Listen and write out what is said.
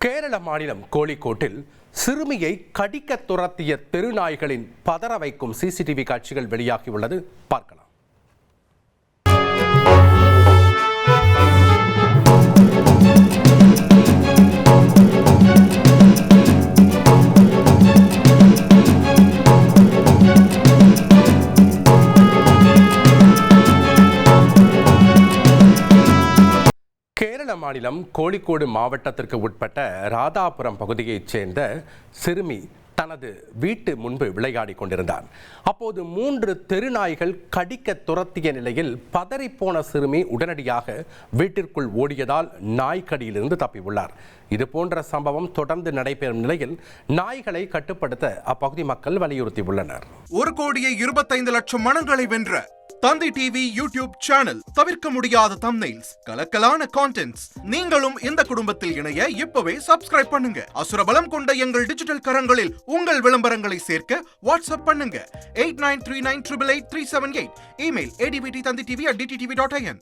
கேரள மாநிலம் கோழிக்கோட்டில் சிறுமியை கடிக்க துரத்திய தெருநாய்களின் பதற வைக்கும் சிசிடிவி காட்சிகள் வெளியாகியுள்ளது. பார்க்கலாம். கேரள மாநிலம் கோழிக்கோடு மாவட்டத்திற்கு உட்பட்ட ராதாபுரம் பகுதியைச் சேர்ந்த சிறுமி தனது வீட்டு முன்பு விளையாடி கொண்டிருந்தார். அப்போது 3 தெருநாய்கள் கடிக்க துரத்திய நிலையில் பதறிப்போன சிறுமி உடனடியாக வீட்டிற்குள் ஓடியதால் நாய்க்கடியிலிருந்து தப்பியுள்ளார். இதுபோன்ற சம்பவம் தொடர்ந்து நடைபெறும் நிலையில் நாய்களை கட்டுப்படுத்த அப்பகுதி மக்கள் வலியுறுத்தியுள்ளனர். 1,25,00,000 மனங்களை வென்ற தந்தி டிவி யூடியூப் சேனல். தவிர்க்க முடியாத தம்ப்நெயில்ஸ், கலக்கலான கான்டென்ட்ஸ். நீங்களும் இந்த குடும்பத்தில் இணைய இப்பவே சப்ஸ்கிரைப் பண்ணுங்க. அசுரபலம் கொண்ட எங்கள் டிஜிட்டல் கரங்களில் உங்கள் விளம்பரங்களை சேர்க்க வாட்ஸ்அப் பண்ணுங்க 8939888378. Email advttanditv@dttv.in.